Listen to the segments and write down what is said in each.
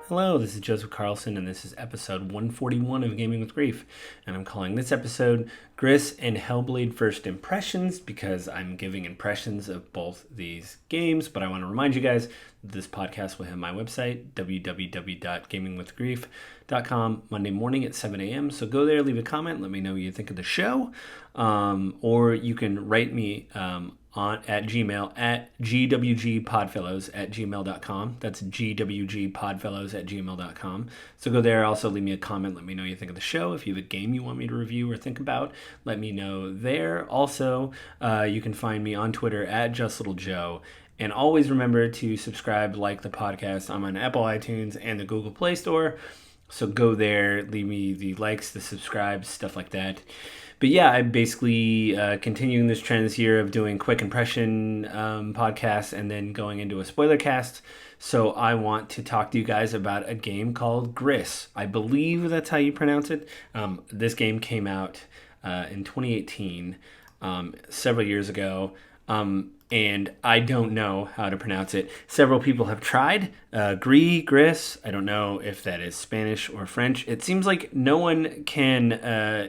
Hello, this is Joseph Carlson, and this is episode 141 of Gaming with Grief. And I'm calling this episode Gris and Hellblade First Impressions because I'm giving impressions of both these games. But I want to remind you guys this podcast will hit my website, www.gamingwithgrief.com, Monday morning at 7 a.m. So go there, leave a comment, let me know what you think of the show. Or you can write me at Gmail at gwgpodfellows@gmail.com. That's gwgpodfellows@gmail.com. So go there, also leave me a comment, let me know what you think of the show. If you have a game you want me to review or think about, let me know there. Also, you can find me on Twitter at JustLittleJoe. And always remember to subscribe, like the podcast. I'm on Apple iTunes and the Google Play Store. So go there, leave me the likes, the subscribes, stuff like that. But yeah, I'm basically continuing this trend this year of doing quick impression podcasts and then going into a spoiler cast. So I want to talk to you guys about a game called Gris. I believe that's how you pronounce it. This game came out in 2018, several years ago. And I don't know how to pronounce it. Several people have tried. Gris. I don't know if that is Spanish or French. It seems like no one can,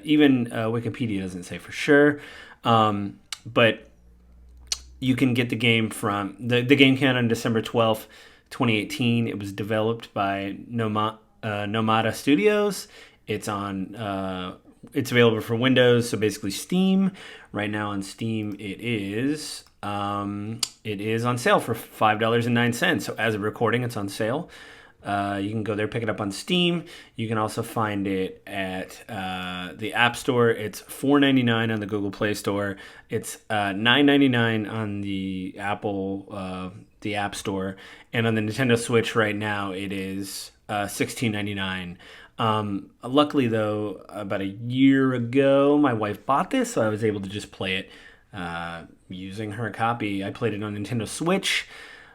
even Wikipedia doesn't say for sure. But you can get the game from, the game came out on December 12th, 2018. It was developed by Nomada Studios. It's on, it's available for Windows, so basically Steam. Right now on Steam, it is on sale for $5.09. So as of recording, it's on sale. You can go there, pick it up on Steam. You can also find it at the App Store. It's $4.99 on the Google Play Store. It's $9.99 on the Apple, the App Store. And on the Nintendo Switch right now, it is $16.99. Luckily, though, about a year ago, my wife bought this, so I was able to just play it using her copy. I played it on Nintendo Switch.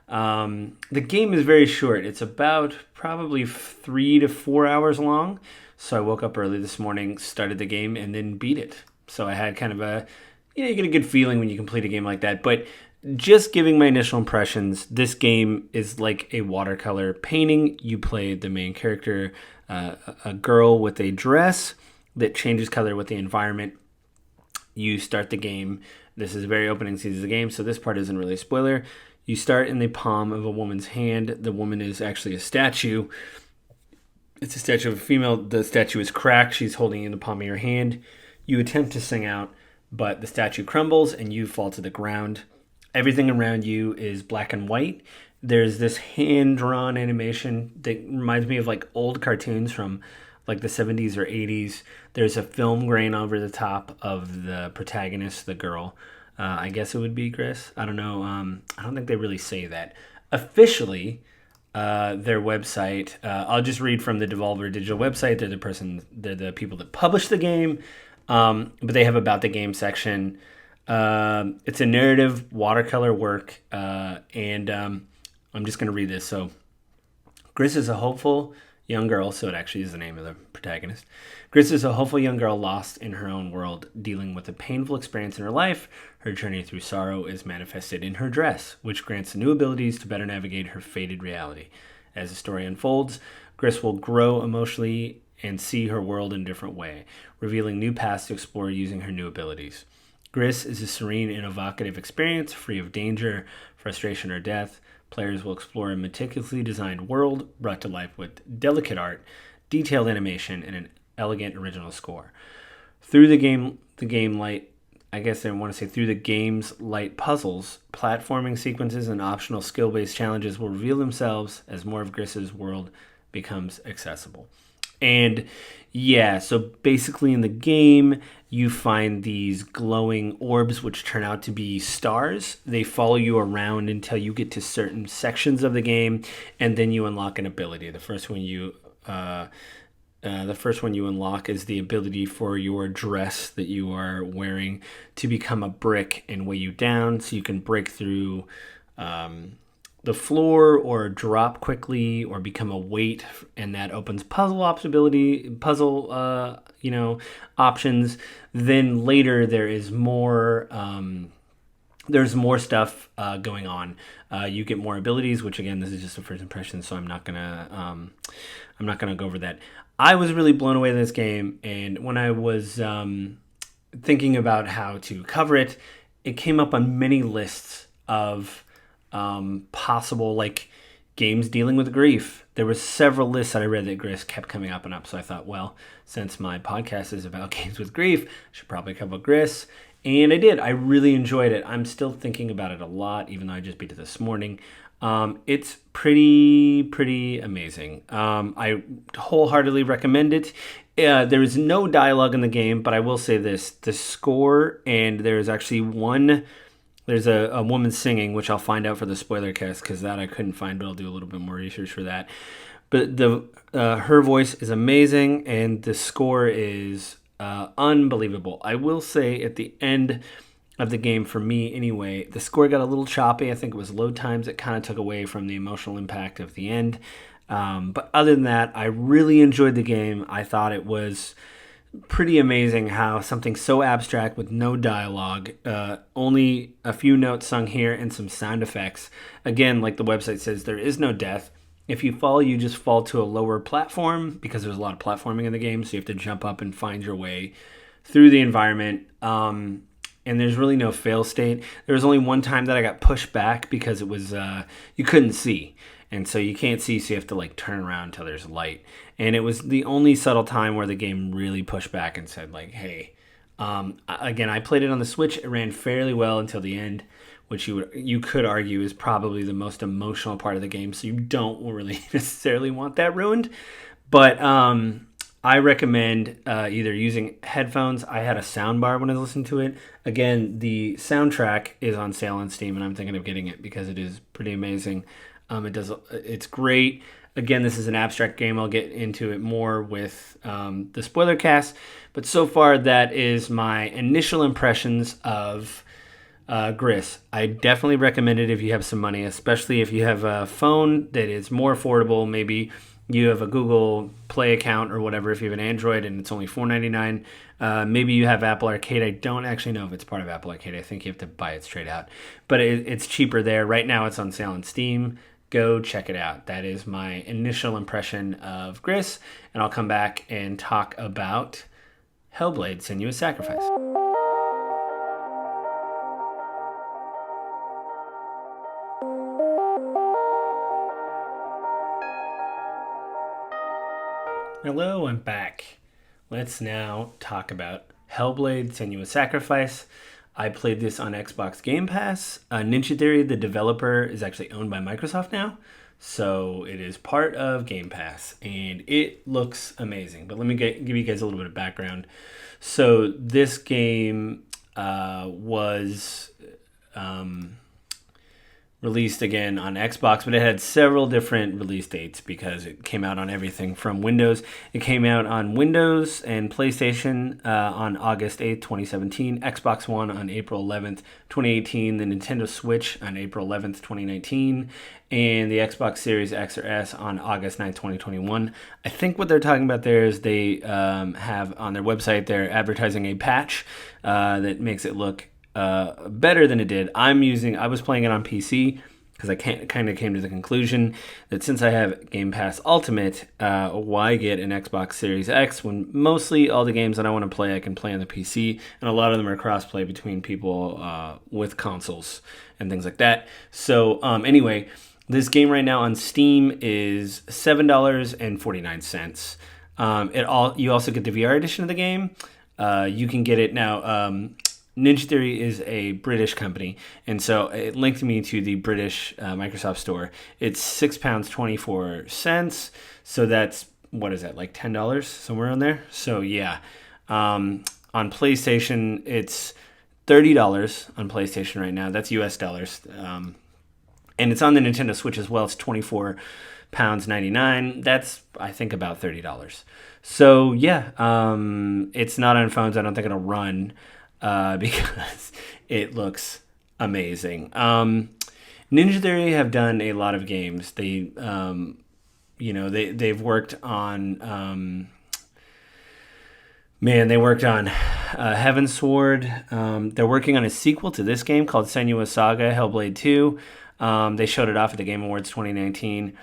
The game is very short. It's about probably 3 to 4 hours long. So I woke up early this morning, started the game, and then beat it. So I had kind of you get a good feeling when you complete a game like that. But just giving my initial impressions, this game is like a watercolor painting. You play the main character, a girl with a dress that changes color with the environment. You start the game. This is the very opening scene of the game, so this part isn't really a spoiler. You start in the palm of a woman's hand. The woman is actually a statue. It's a statue of a female. The statue is cracked. She's holding it in the palm of your hand. You attempt to sing out, but the statue crumbles and you fall to the ground. Everything around you is black and white. There's this hand-drawn animation that reminds me of like old cartoons from like the 70s or 80s. There's a film grain over the top of the protagonist, the girl. I guess it would be Gris. I don't know. I don't think they really say that. Officially, their website, I'll just read from the Devolver Digital website. They're the people that publish the game. But they have about the game section. It's a narrative watercolor work. And I'm just going to read this. So, Gris is a hopeful young girl, so it actually is the name of the protagonist. Gris is a hopeful young girl lost in her own world, dealing with a painful experience in her life. Her journey through sorrow is manifested in her dress, which grants new abilities to better navigate her fated reality. As the story unfolds, Gris will grow emotionally and see her world in a different way, revealing new paths to explore using her new abilities. Gris is a serene and evocative experience, free of danger, frustration, or death. Players will explore a meticulously designed world brought to life with delicate art, detailed animation, and an elegant original score. Through the game's light puzzles, platforming sequences, and optional skill-based challenges will reveal themselves as more of Gris's world becomes accessible. And yeah, so basically in the game, you find these glowing orbs which turn out to be stars. They follow you around until you get to certain sections of the game, and then you unlock an ability. The first one you unlock is the ability for your dress that you are wearing to become a brick and weigh you down, so you can break through the floor or drop quickly or become a weight, and that opens puzzle options. Then later there is more there's more stuff going on. You get more abilities, which again, this is just a first impression, so I'm not gonna go over that. I was really blown away with this game, and when I was thinking about how to cover it, it came up on many lists of possible like games dealing with grief. There were several lists that I read that Gris kept coming up and up. So I thought, well, since my podcast is about games with grief, I should probably cover Gris. And I did. I really enjoyed it. I'm still thinking about it a lot, even though I just beat it this morning. It's pretty amazing. I wholeheartedly recommend it. There is no dialogue in the game, but I will say this. The score, and there's actually there's a woman singing, which I'll find out for the spoiler cast, because that I couldn't find, but I'll do a little bit more research for that. But her voice is amazing, and the score is unbelievable. I will say at the end of the game, for me anyway, the score got a little choppy. I think it was load times that kind of took away from the emotional impact of the end. But other than that, I really enjoyed the game. I thought it was pretty amazing how something so abstract with no dialogue, only a few notes sung here and some sound effects. Again, like the website says, there is no death. If you fall, you just fall to a lower platform, because there's a lot of platforming in the game, so you have to jump up and find your way through the environment. And there's really no fail state. There was only one time that I got pushed back because it was you couldn't see. And so you can't see, so you have to like turn around until there's light. And it was the only subtle time where the game really pushed back and said like, hey, again, I played it on the Switch. It ran fairly well until the end, which you could argue is probably the most emotional part of the game. So you don't really necessarily want that ruined. But I recommend either using headphones. I had a soundbar when I was listening to it. Again, the soundtrack is on sale on Steam, and I'm thinking of getting it because it is pretty amazing. It's great. Again, this is an abstract game. I'll get into it more with the spoiler cast. But so far, that is my initial impressions of Gris. I definitely recommend it if you have some money, especially if you have a phone that is more affordable. Maybe you have a Google Play account or whatever if you have an Android and it's only $4.99. Maybe you have Apple Arcade. I don't actually know if it's part of Apple Arcade. I think you have to buy it straight out. But it's cheaper there. Right now it's on sale on Steam. Go check it out. That is my initial impression of Gris. And I'll come back and talk about Hellblade: Senua's Sacrifice. Hello, I'm back. Let's now talk about Hellblade: Senua's Sacrifice. I played this on Xbox Game Pass. Ninja Theory, the developer, is actually owned by Microsoft now. So it is part of Game Pass, and it looks amazing. But let me give you guys a little bit of background. So this game was released again on Xbox, but it had several different release dates because it came out on everything from Windows. It came out on Windows and PlayStation on August 8th, 2017, Xbox One on April 11th, 2018, the Nintendo Switch on April 11th, 2019, and the Xbox Series X or S on August 9th, 2021. I think what they're talking about there is they have on their website, they're advertising a patch that makes it look better than it did. I was playing it on PC because I kind of came to the conclusion that since I have Game Pass Ultimate, why get an Xbox Series X when mostly all the games that I want to play I can play on the PC, and a lot of them are cross-play between people with consoles and things like that. So anyway, this game right now on Steam is $7.49. You also get the VR edition of the game. You can get it now. Ninja Theory is a British company, and so it linked me to the British Microsoft store. It's £6.24, so that's, what is that, like $10, somewhere on there? So yeah, on PlayStation, it's $30 on PlayStation right now. That's US dollars, and it's on the Nintendo Switch as well. It's £24.99. That's, I think, about $30. So yeah, it's not on phones. I don't think it'll run because it looks amazing. Ninja Theory have done a lot of games. They've worked on they worked on Heavensward. They're working on a sequel to this game called Senua's Saga: Hellblade 2. They showed it off at the Game Awards 2019.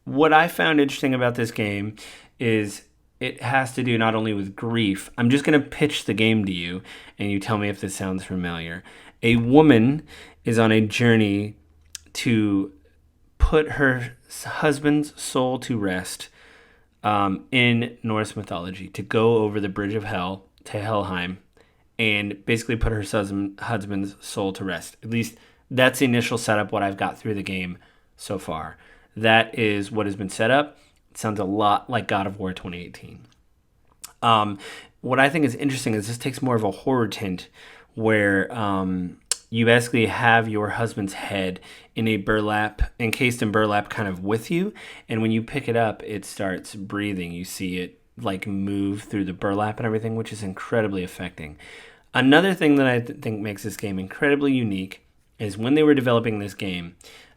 What I found interesting about this game is it has to do not only with grief. I'm just going to pitch the game to you, and you tell me if this sounds familiar. A woman is on a journey to put her husband's soul to rest in Norse mythology, to go over the bridge of hell to Helheim and basically put her husband's soul to rest. At least that's the initial setup, what I've got through the game so far. That is what has been set up. It sounds a lot like God of War 2018. What I think is interesting is this takes more of a horror tint where you basically have your husband's head in a burlap, encased in burlap kind of with you. And when you pick it up, it starts breathing. You see it like move through the burlap and everything, which is incredibly affecting. Another thing that I think makes this game incredibly unique is when they were developing this game,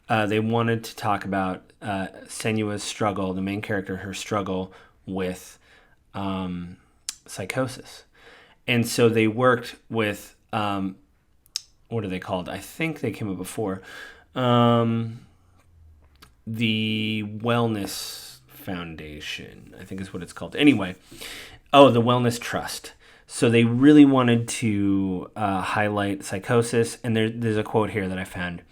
they wanted to talk about Senua's struggle, the main character, her struggle with psychosis. And so they worked with, what are they called? I think they came up before. The Wellness Foundation, I think is what it's called. Anyway, the Wellness Trust. So they really wanted to highlight psychosis. And there's a quote here that I found.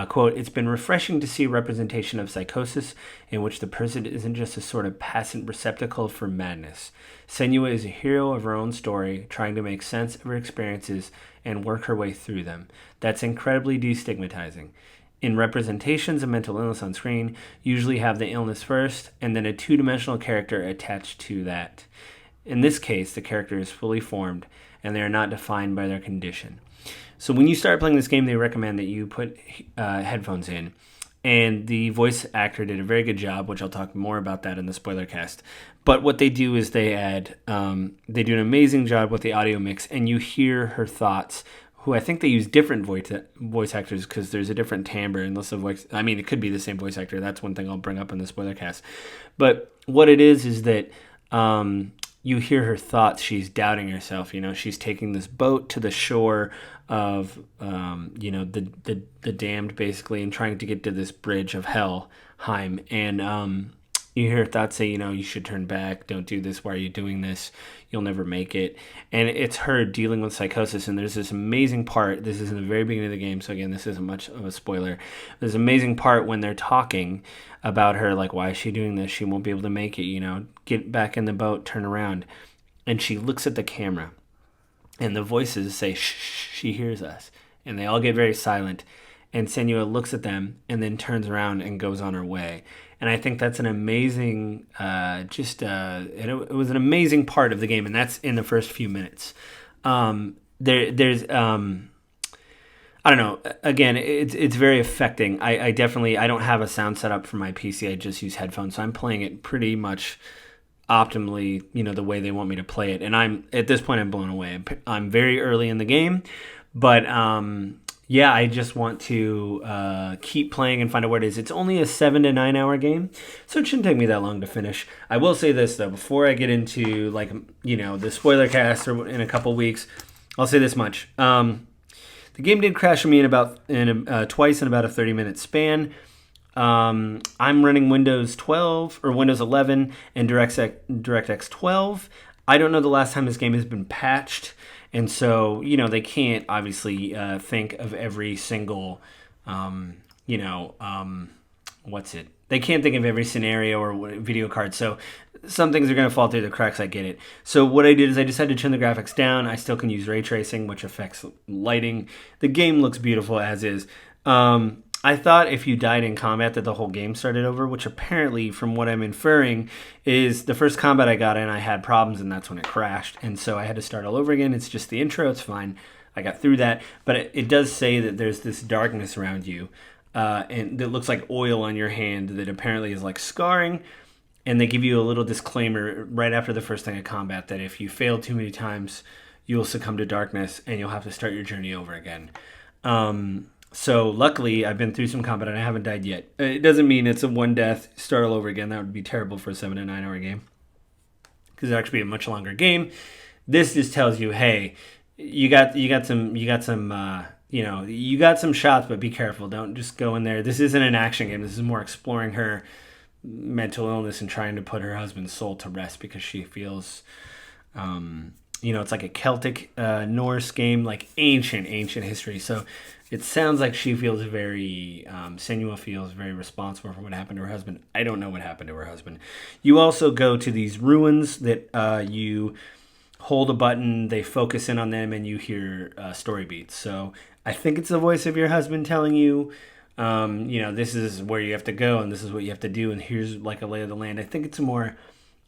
Quote, "It's been refreshing to see a representation of psychosis in which the person isn't just a sort of passive receptacle for madness. Senua is a hero of her own story, trying to make sense of her experiences and work her way through them. That's incredibly destigmatizing. In representations of mental illness on screen, usually have the illness first and then a two-dimensional character attached to that. In this case, the character is fully formed and they are not defined by their condition." So when you start playing this game, they recommend that you put headphones in. And the voice actor did a very good job, which I'll talk more about that in the spoiler cast. But what they do is they do an amazing job with the audio mix, and you hear her thoughts, who I think they use different voice actors because there's a different timbre and less of voice. I mean, it could be the same voice actor. That's one thing I'll bring up in the spoiler cast. But what it is that you hear her thoughts. She's doubting herself. She's taking this boat to the shore of, the damned, basically, and trying to get to this bridge of Helheim. And you hear her thoughts say, you should turn back. Don't do this. Why are you doing this? You'll never make it. And it's her dealing with psychosis. And there's this amazing part. This is in the very beginning of the game. So again, this isn't much of a spoiler. There's an amazing part when they're talking about her, like, why is she doing this? She won't be able to make it, get back in the boat, turn around. And she looks at the camera and the voices say, shh, she hears us. And they all get very silent. And Senua looks at them and then turns around and goes on her way. And I think that's an amazing, it was an amazing part of the game. And that's in the first few minutes. There's I don't know. Again, it's very affecting. I don't have a sound setup for my PC. I just use headphones. So I'm playing it pretty much optimally, the way they want me to play it. And at this point, I'm blown away. I'm very early in the game, but I just want to keep playing and find out where it is. It's only a 7 to 9 hour game, so it shouldn't take me that long to finish. I will say this though, before I get into the spoiler cast or in a couple weeks, I'll say this much. The game did crash on me twice in about a 30-minute span. I'm running Windows 12 or Windows 11 and DirectX 12. I don't know the last time this game has been patched, and so they can't obviously think of every single They can't think of every scenario or video card, so some things are going to fall through the cracks. I get it. So what I did is I decided to turn the graphics down. I still can use ray tracing, which affects lighting. The game looks beautiful as is. I thought if you died in combat that the whole game started over, which apparently, from what I'm inferring, is the first combat I got in, I had problems, and that's when it crashed. And so I had to start all over again. It's just the intro. It's fine. I got through that. But it does say that there's this darkness around you, and that looks like oil on your hand that apparently is like scarring. And they give you a little disclaimer right after the first thing of combat that if you fail too many times, you'll succumb to darkness, and you'll have to start your journey over again. So luckily, I've been through some combat and I haven't died yet. It doesn't mean it's a one death, start all over again. That would be terrible for a 7 to 9 hour game. because it'll actually be a much longer game. This just tells you, hey, you got some shots, but be careful. Don't just go in there. This isn't an action game. This is more exploring her mental illness and trying to put her husband's soul to rest because she feels, it's like a Celtic Norse game, like ancient history. So it sounds like she feels very, Senua feels very responsible for what happened to her husband. I don't know what happened to her husband. You also go to these ruins that you hold a button, they focus in on them, and you hear story beats. So I think it's the voice of your husband telling you, this is where you have to go and this is what you have to do, and here's like a lay of the land. I think it's more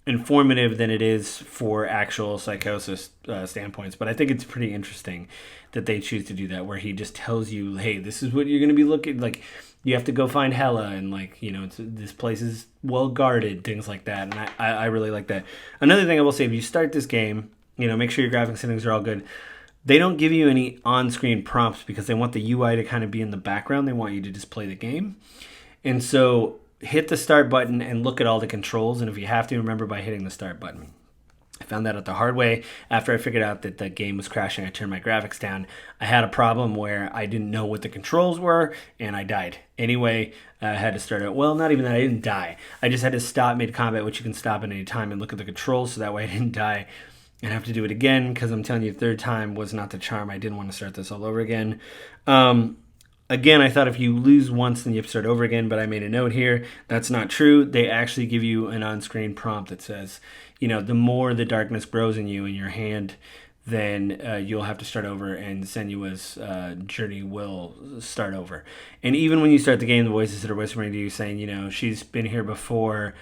informative than it is for actual psychosis standpoints, but I think it's pretty interesting that they choose to do that, where he just tells you, hey, this is what you're going to be looking like. You have to go find Hela, and this place is well guarded, things like that. And I really like that. Another thing I will say, if you start this game, make sure your graphic settings are all good. They don't give you any on-screen prompts because they want the UI to kind of be in the background. They want you to just play the game. And so hit the start button and look at all the controls. And if you have to, remember by hitting the start button. I found that out the hard way. After I figured out that the game was crashing, I turned my graphics down. I had a problem where I didn't know what the controls were, and I died. Anyway, I had to start out. Well, not even that. I didn't die. I just had to stop mid-combat, which you can stop at any time, and look at the controls so that way I didn't die and have to do it again, because I'm telling you, the third time was not the charm. I didn't want to start this all over again. Again, I thought if you lose once, then you have to start over again, but I made a note here. That's not true. They actually give you an on-screen prompt that says, the more the darkness grows in you in your hand, then you'll have to start over, and Senua's journey will start over. And even when you start the game, the voices that are whispering to you saying, she's been here before,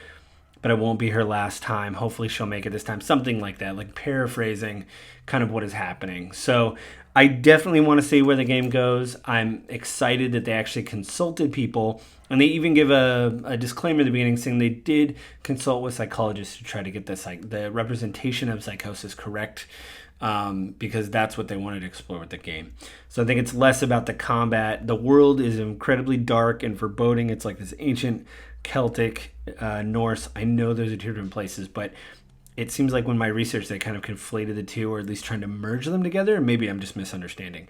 but it won't be her last time. Hopefully she'll make it this time. Something like that, like paraphrasing kind of what is happening. So I definitely want to see where the game goes. I'm excited that they actually consulted people, and they even give a disclaimer at the beginning saying they did consult with psychologists to try to get the representation of psychosis correct, because that's what they wanted to explore with the game. So I think it's less about the combat. The world is incredibly dark and foreboding. It's like this ancient Celtic, Norse. I know those are two different places, but it seems like when my research, they kind of conflated the two, or at least trying to merge them together. Maybe I'm just misunderstanding.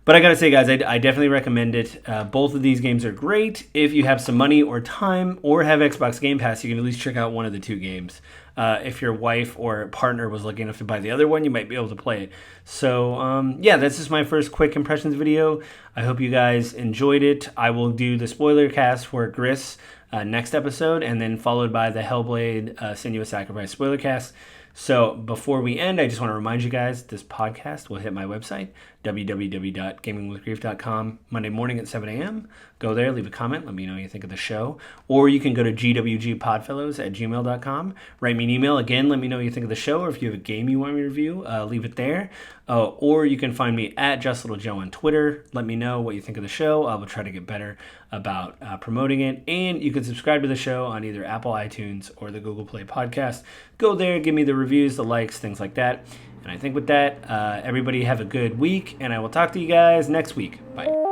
But I gotta say, guys, I definitely recommend it. Both of these games are great. If you have some money or time, or have Xbox Game Pass, you can at least check out one of the two games. If your wife or partner was lucky enough to buy the other one, you might be able to play it. So, that's just my first quick impressions video. I hope you guys enjoyed it. I will do the spoiler cast for Gris next episode, and then followed by the Hellblade Senua Sacrifice spoiler cast. So before we end, I just want to remind you guys, this podcast will hit my website, www.gamingwithgrief.com, Monday morning at 7 a.m. Go there, leave a comment, let me know what you think of the show. Or you can go to gwgpodfellows@gmail.com, write me an email. Again, let me know what you think of the show, or if you have a game you want me to review, leave it there. Or you can find me at JustLittleJoe on Twitter. Let me know what you think of the show. I will try to get better about promoting it. And you can subscribe to the show on either Apple iTunes or the Google Play Podcast. Go there, give me the reviews, the likes, things like that. And I think with that, everybody have a good week, and I will talk to you guys next week. Bye.